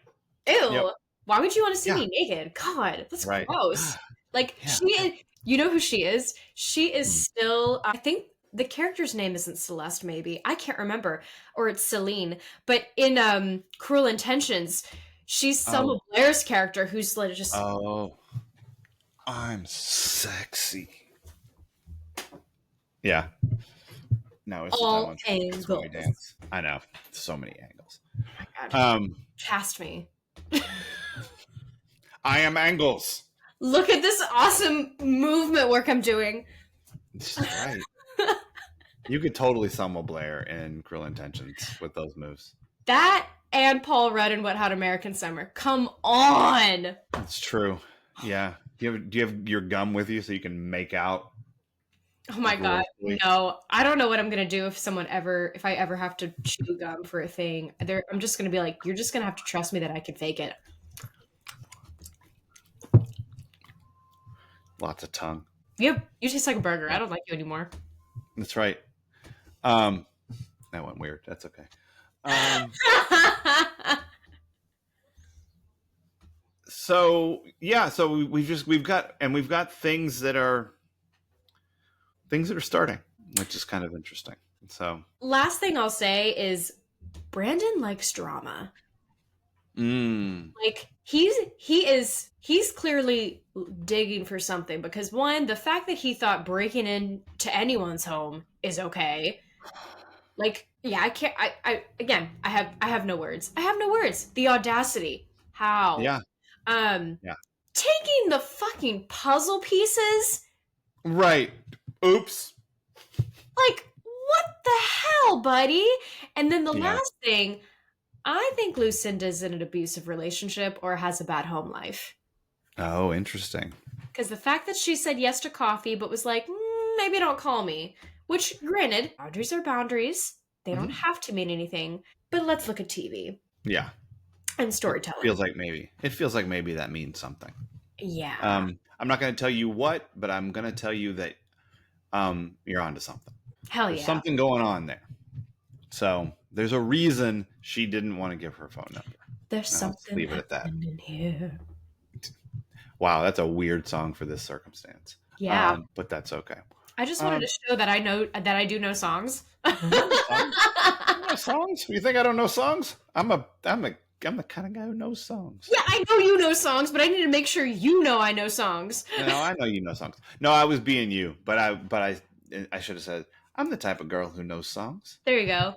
Yep. ew, why would you want to see Yeah. me naked? God, that's Right. gross. Like, Yeah. she is, you know who she is? She is Mm. still, I think the character's name isn't Celeste, maybe. I can't remember. Or it's Celine. But in Cruel Intentions, she's Selma Oh. Blair's character who's like just. Oh. I'm sexy. Yeah. No, it's All just it's when we angles. dance. I know. So many angles. Oh my God. Um, Cast me. I am angles. Look at this awesome movement work I'm doing. This is right. You could totally Selma Blair in Cruel Intentions with those moves. That and Paul Rudd in Wet Hot American Summer. Come on. It's true. Yeah. Do you have your gum with you so you can make out? Oh my God. Grossly? No. I don't know what I'm going to do if I ever have to chew gum for a thing. I'm just going to be like, you're just going to have to trust me that I can fake it. Lots of tongue. You taste like a burger. I don't like you anymore. That's right. That went weird. That's okay. So yeah, so we've got things that are starting, which is kind of interesting. So Last thing I'll say is Brandon likes drama. Like he's clearly digging for something because one, the fact that he thought breaking into anyone's home is okay. Like, yeah, I can't I again, I have no words. I have no words. The audacity. How? yeah, yeah, Taking the fucking puzzle pieces? right. Oops. Like, what the hell, buddy? And then the Yeah. last thing, I think Lucinda's in an abusive relationship or has a bad home life. Oh, interesting. Because the fact that she said yes to coffee but was like, maybe don't call me. Which, granted, boundaries are boundaries. They don't have to mean anything. But let's look at TV Yeah. and storytelling. It feels like maybe that means something. Yeah. I'm not going to tell you what, but I'm going to tell you that you're onto something. Hell There's yeah. something going on there. So there's a reason she didn't want to give her phone number. There's Let's something leave it at that. happening in here. Wow, that's a weird song for this circumstance. Yeah. But that's okay. I just wanted to show that I do know songs. You know songs? You think I don't know songs? I'm the kind of guy who knows songs. Yeah, I know you know songs, but I need to make sure you know I know songs. No, I know you know songs. No, I was being you, but I should have said I'm the type of girl who knows songs. There you go.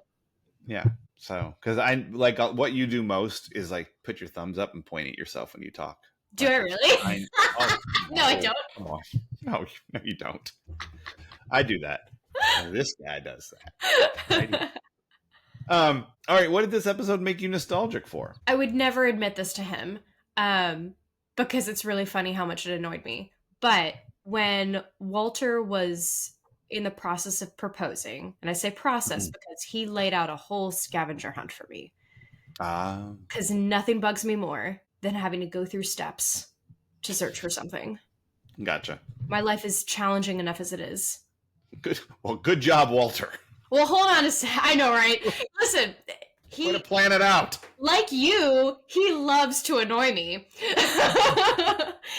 Yeah. So, because I like what you do most is like put your thumbs up and point at yourself when you talk. Do I really? No, I don't. Come on. No, you don't. I do that. This guy does that. All right. What did this episode make you nostalgic for? I would never admit this to him, because it's really funny how much it annoyed me. But when Walter was in the process of proposing, and I say process because he laid out a whole scavenger hunt for me. Because nothing bugs me more than having to go through steps to search for something. Gotcha. My life is challenging enough as it is. Good. Well, good job, Walter. Well, hold on a sec. I know, right? Listen, Way to plan it out. like you, he loves to annoy me.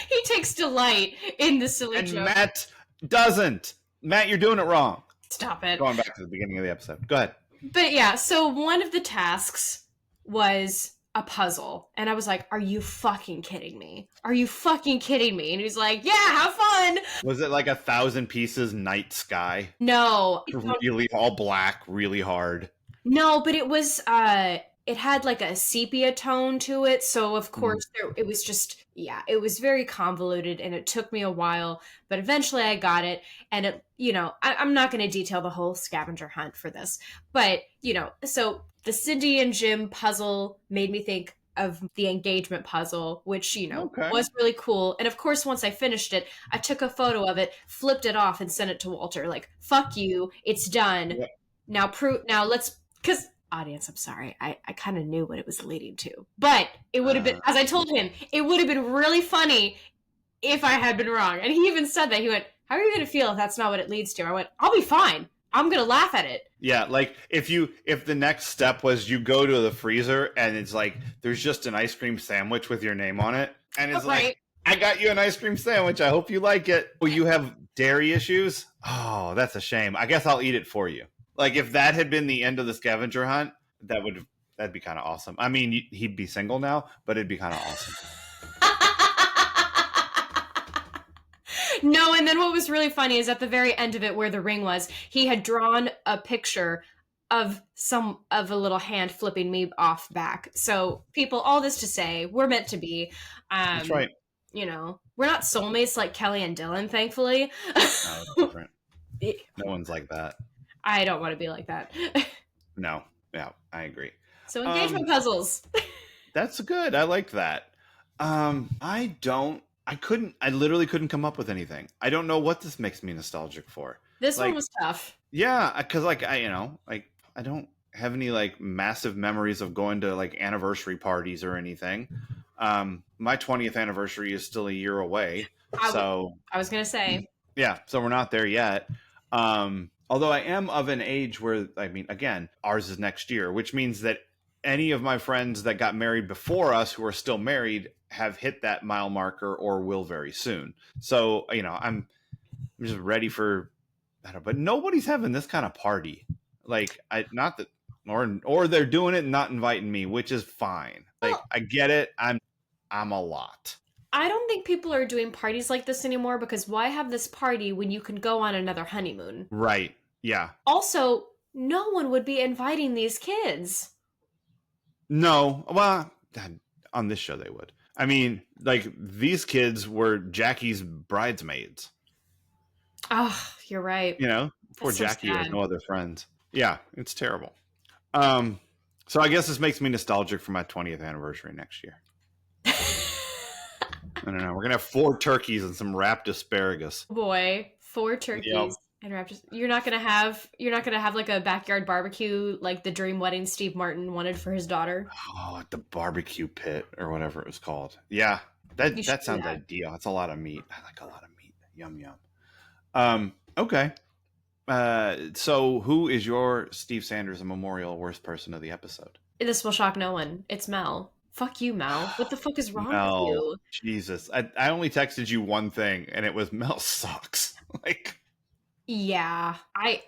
He takes delight in the silly And joke. Matt doesn't. Matt, you're doing it wrong. Stop it. Going back to the beginning of the episode. Go ahead. But yeah, so one of the tasks was a puzzle. And I was like, are you fucking kidding me? Are you fucking kidding me? And he's like, yeah, have fun. Was it like 1,000 pieces night sky? No. Really all black, really hard. No, but it was it had like a sepia tone to it, so of course it was just it was very convoluted and it took me a while, but eventually I got it. And it, I'm not going to detail the whole scavenger hunt for this, but so the Cindy and Jim puzzle made me think of the engagement puzzle, which Okay. was really cool. And of course, once I finished it, I took a photo of it, flipped it off, and sent it to Walter. Like, fuck you, it's done. Yeah. Now let's, because audience, I'm sorry. I kind of knew what it was leading to. But it would have been, as I told him, it would have been really funny if I had been wrong. And he even said that. He went, how are you going to feel if that's not what it leads to? I went, I'll be fine. I'm going to laugh at it. Yeah, like if the next step was you go to the freezer and it's like there's just an ice cream sandwich with your name on it, and it's Right. like, I got you an ice cream sandwich. I hope you like it. Well, you have dairy issues? Oh, that's a shame. I guess I'll eat it for you. Like if that had been the end of the scavenger hunt, that'd be kind of awesome. I mean, he'd be single now, but it'd be kind of awesome. No, and then what was really funny is at the very end of it, where the ring was, he had drawn a picture of a little hand flipping me off back. So people, all this to say, we're meant to be. That's right. You know, we're not soulmates like Kelly and Dylan, thankfully. No, it's different. No one's like that. I don't want to be like that. No, yeah, I agree. So engagement puzzles. That's good. I like that. I literally couldn't come up with anything. I don't know what this makes me nostalgic for. This one was tough. Yeah, because I don't have any like massive memories of going to like anniversary parties or anything. My 20th anniversary is still a year away. So I was gonna say. Yeah, so we're not there yet. Although I am of an age where, I mean, again, ours is next year, which means that any of my friends that got married before us who are still married have hit that mile marker or will very soon. So, I'm just ready for that. But nobody's having this kind of party. Like, or they're doing it and not inviting me, which is fine. Like, I get it. I'm a lot. I don't think people are doing parties like this anymore, because why have this party when you can go on another honeymoon? Right. Yeah. Also, no one would be inviting these kids. No. Well, on this show they would. I mean, like, these kids were Jackie's bridesmaids. Oh, you're right. Poor Jackie has no other friends. Yeah, it's terrible. So I guess this makes me nostalgic for my 20th anniversary next year. I don't know. We're gonna have 4 turkeys and some wrapped asparagus. Boy, 4 turkeys and wrapped. You're not gonna have like a backyard barbecue like the dream wedding Steve Martin wanted for his daughter. Oh, at the barbecue pit or whatever it was called. Yeah, that sounds ideal. It's a lot of meat. I like a lot of meat. Yum yum. Okay. So who is your Steve Sanders Memorial worst person of the episode? This will shock no one. It's Mel. Fuck you, Mel. What the fuck is wrong with you? Jesus. I only texted you one thing, and it was Mel sucks. Like, yeah. I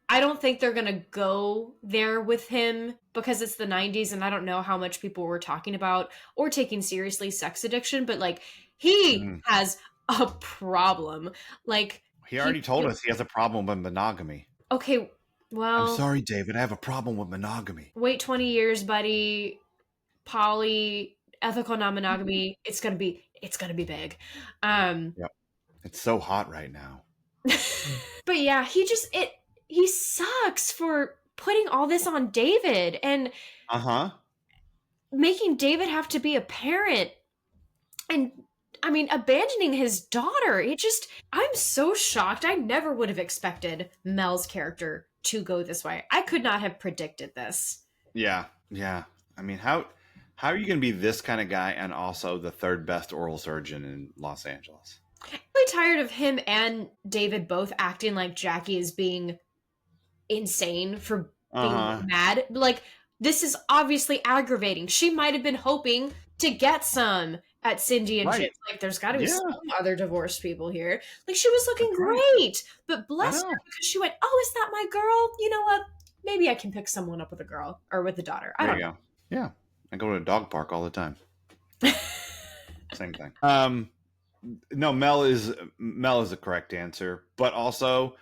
don't think they're gonna go there with him because it's the 90s and I don't know how much people were talking about or taking seriously sex addiction, but like he has a problem. Like, he already told us he has a problem with monogamy. Okay, well, I'm sorry, David. I have a problem with monogamy. Wait 20 years, buddy. Poly, ethical non-monogamy. It's gonna be big. Yep. It's so hot right now. But yeah, he sucks for putting all this on David and making David have to be a parent and abandoning his daughter. I'm so shocked. I never would have expected Mel's character to go this way. I could not have predicted this. Yeah. I mean, how are you going to be this kind of guy and also the 3rd best oral surgeon in Los Angeles? I'm really tired of him and David both acting like Jackie is being insane for being mad. Like, this is obviously aggravating. She might have been hoping to get some at Cindy and Chip. Like, there's got to be some other divorced people here. Like, she was looking great, but bless her because she went, oh, is that my girl? You know what? Maybe I can pick someone up with a girl or with a daughter. I don't know. Yeah. I go to a dog park all the time. Same thing. No, Mel is the correct answer, but also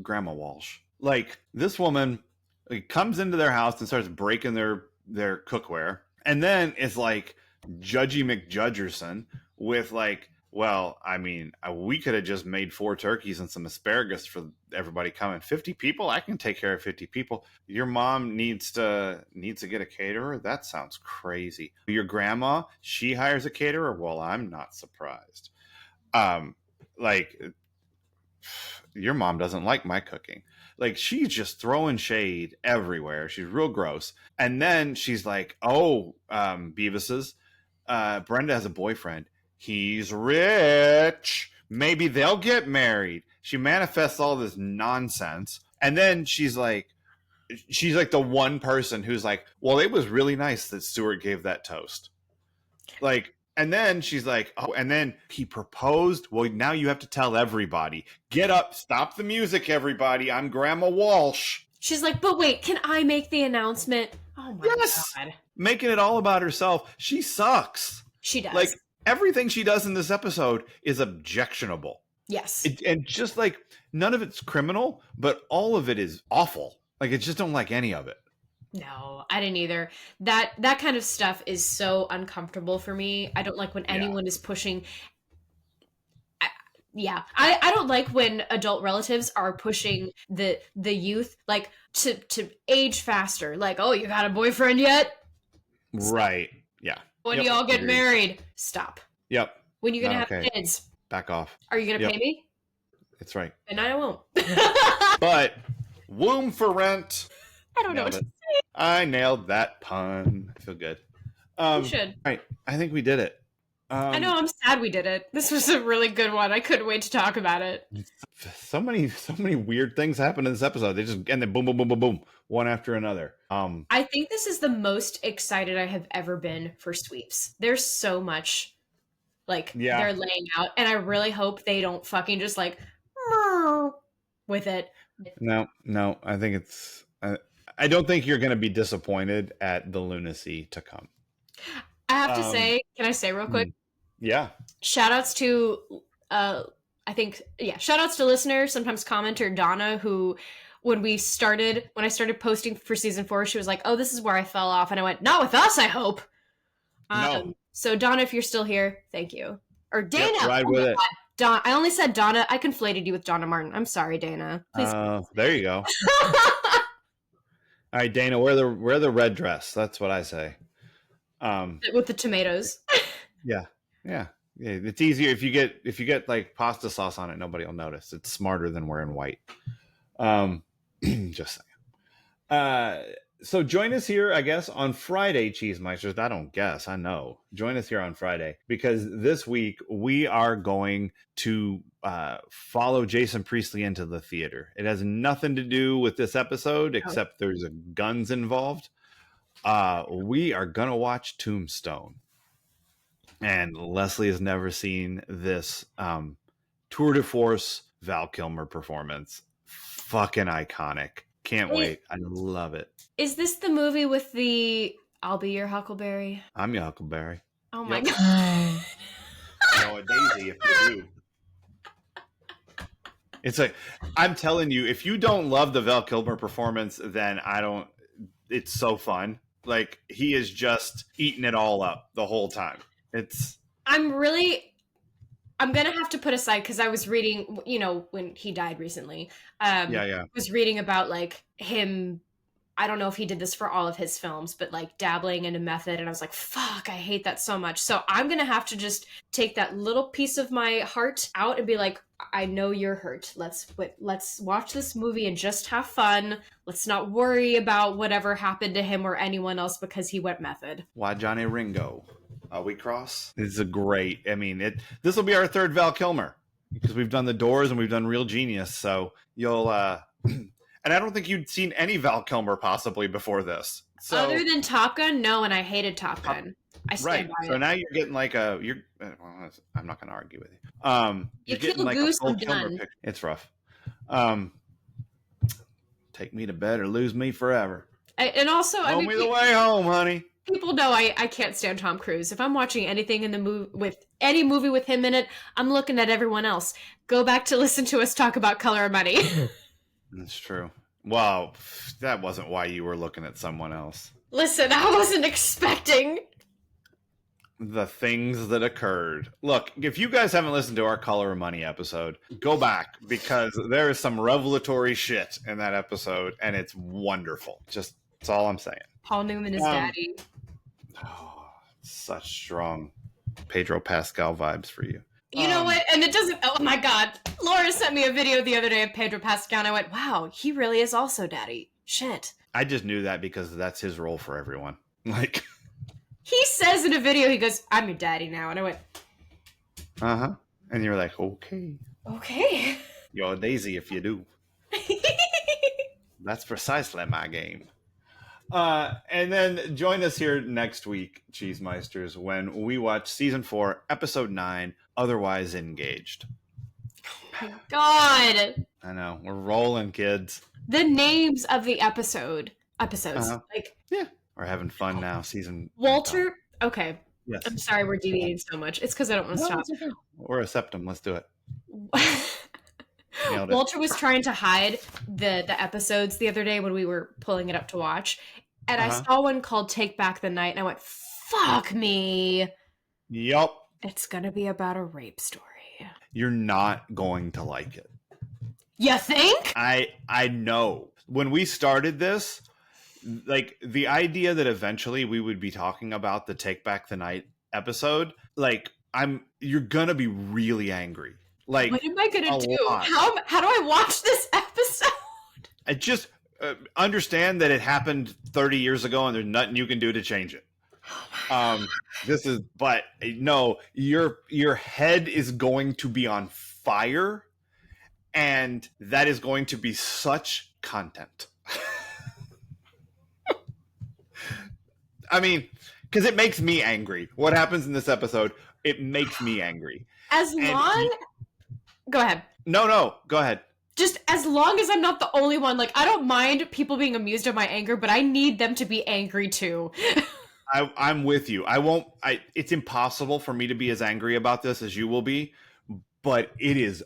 Grandma Walsh. Like, this woman comes into their house and starts breaking their cookware, and then is like Judgy McJudgerson with like, well, I mean, we could have just made 4 turkeys and some asparagus for everybody coming. 50 people? I can take care of 50 people. Your mom needs to get a caterer? That sounds crazy. Your grandma, she hires a caterer? Well, I'm not surprised. Like, your mom doesn't like my cooking. Like, she's just throwing shade everywhere. She's real gross. And then she's like, oh, Beavis's, Brenda has a boyfriend. He's rich. Maybe they'll get married. She manifests all this nonsense. And then she's like the one person who's like, well, it was really nice that Stuart gave that toast. Like, and then she's like, oh, and then he proposed. Well, now you have to tell everybody. Get up, stop the music, everybody. I'm Grandma Walsh. She's like, but wait, can I make the announcement? Oh my God. Making it all about herself. She sucks. She does. Like, everything she does in this episode is objectionable. Yes. And just like, none of it's criminal, but all of it is awful. Like, I just don't like any of it. No, I didn't either. That kind of stuff is so uncomfortable for me. I don't like when anyone is pushing. I don't like when adult relatives are pushing the youth like to age faster. Like, oh, you got a boyfriend yet? Stop. Right. Yeah. When you all get married, stop. Yep. When you gonna have kids? Back off. Are you gonna pay me? That's right. And I won't. But womb for rent. I don't know what to say. I nailed that pun. I feel good. You should. All right. I think we did it. I know. I'm sad we did it. This was a really good one. I couldn't wait to talk about it. So many weird things happen in this episode. They just and then boom, boom, boom, boom, boom, one after another. I think this is the most excited I have ever been for sweeps. There's so much they're laying out, and I really hope they don't fucking just like with it. No. I think it's. I don't think you're going to be disappointed at the lunacy to come. I have to say, can I say real quick? Yeah. Shout outs to, shout outs to listeners, sometimes commenter Donna, who, when I started posting for season 4, she was like, oh, this is where I fell off. And I went, not with us, I hope. No. So Donna, if you're still here, thank you. Or Dana. Yep, ride with it. I only said Donna. I conflated you with Donna Martin. I'm sorry, Dana. Please. There you go. All right, Dana, wear the red dress. That's what I say. With the tomatoes. Yeah. It's easier if you get like pasta sauce on it. Nobody will notice. It's smarter than wearing white. Just saying. So join us here, I guess, on Friday, Cheesemeisters. I don't guess. I know. Join us here on Friday because this week we are going to follow Jason Priestley into the theater. It has nothing to do with this episode except there's guns involved. We are going to watch Tombstone. And Leslie has never seen this tour de force Val Kilmer performance. Fucking iconic. Can't wait. I love it. Is this the movie with the I'll be your Huckleberry? I'm your Huckleberry. Oh my God. No, a daisy if you do. It's like, I'm telling you, if you don't love the Val Kilmer performance, then it's so fun. Like, he is just eating it all up the whole time. I'm going to have to put aside, because I was reading, when he died recently. Was reading about, like, him, I don't know if he did this for all of his films, but, like, dabbling into method, and I was like, fuck, I hate that so much. So I'm going to have to just take that little piece of my heart out and be like, I know you're hurt. Let's watch this movie and just have fun. Let's not worry about whatever happened to him or anyone else because he went method. Why Johnny Ringo? We cross. This is a great. I mean, this will be our third Val Kilmer because we've done The Doors and we've done Real Genius. So you'll. And I don't think you'd seen any Val Kilmer possibly before this. So, other than Top Gun, no, and I hated Top Gun. I stand by so it. now you're getting like I'm not going to argue with you. You getting kill like Goose, a full I'm Kilmer done. picture. It's rough. Take me to bed or lose me forever. And also, Show me the way home, honey. People know I can't stand Tom Cruise. If I'm watching anything in the movie with him in it, I'm looking at everyone else. Go back to listen to us talk about Color of Money. That's true. Wow, that wasn't why you were looking at someone else. Listen, I wasn't expecting the things that occurred. Look, if you guys haven't listened to our Color of Money episode, go back because there is some revelatory shit in that episode, and it's wonderful. That's all I'm saying. Paul Newman is daddy. Oh, such strong Pedro Pascal vibes for you. You know what? And it doesn't. Oh my God. Laura sent me a video the other day of Pedro Pascal, and I went, wow, he really is also daddy. Shit. I just knew that because that's his role for everyone. Like, he says in a video, he goes, I'm your daddy now. And I went, uh-huh. And you're like, okay. Okay. You're a daisy if you do. That's precisely my game. And then join us here next week, Cheesemeisters, when we watch season 4, episode 9, Otherwise Engaged. Oh my God. I know. We're rolling, kids. The names of the episodes. Like, yeah. We're having fun now. Season Walter. Okay. Yes. I'm sorry we're deviating so much. It's because I don't want to stop. Okay. We're a septum. Let's do it. Walter was trying to hide the episodes the other day when we were pulling it up to watch. And I saw one called Take Back the Night, and I went, fuck me. Yup. It's going to be about a rape story. You're not going to like it. You think? I know. When we started this, like, the idea that eventually we would be talking about the Take Back the Night episode, like, you're going to be really angry. Like, what am I going to do? Lot. How do I watch this episode? I just understand that it happened 30 years ago and there's nothing you can do to change it. But no, your head is going to be on fire, and that is going to be such content. I mean, because it makes me angry. What happens in this episode, it makes me angry. Go ahead. No, go ahead. Just as long as I'm not the only one, like, I don't mind people being amused at my anger, but I need them to be angry too. I'm with you. It's impossible for me to be as angry about this as you will be, but it is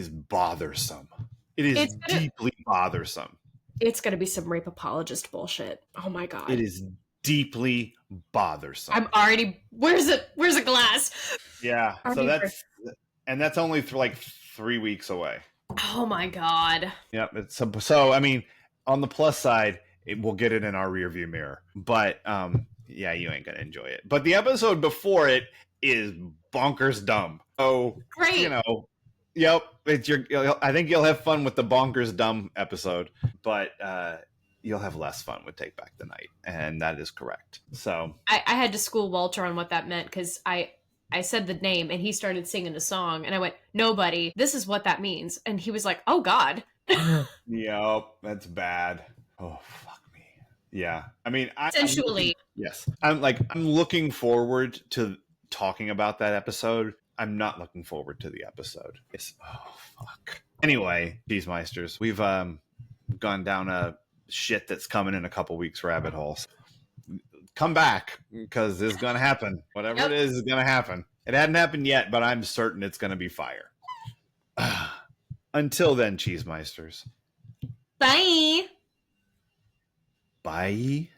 bothersome. It is deeply bothersome. It's going to be some rape apologist bullshit. Oh my God. It is deeply bothersome. I'm already, where's a glass? Yeah. That's only like 3 weeks away. Oh my God. Yep. So I mean, on the plus side, we'll get it in our rearview mirror. But yeah, you ain't gonna enjoy it. But the episode before it is bonkers dumb. Oh, great. Yep. I think you'll have fun with the bonkers dumb episode, but you'll have less fun with Take Back the Night, and that is correct. So I had to school Walter on what that meant, because I said the name and he started singing a song and I went, nobody, this is what that means. And he was like, oh God. Yep, that's bad. Oh, fuck me. Yeah. I mean, essentially. Yes. I'm looking forward to talking about that episode. I'm not looking forward to the episode. Oh, fuck. Anyway, Cheesemeisters, we've gone down a shit that's coming in a couple weeks rabbit holes. Come back, because it's going to happen. Whatever it is going to happen. It hadn't happened yet, but I'm certain it's going to be fire. Until then, Cheesemeisters. Bye. Bye.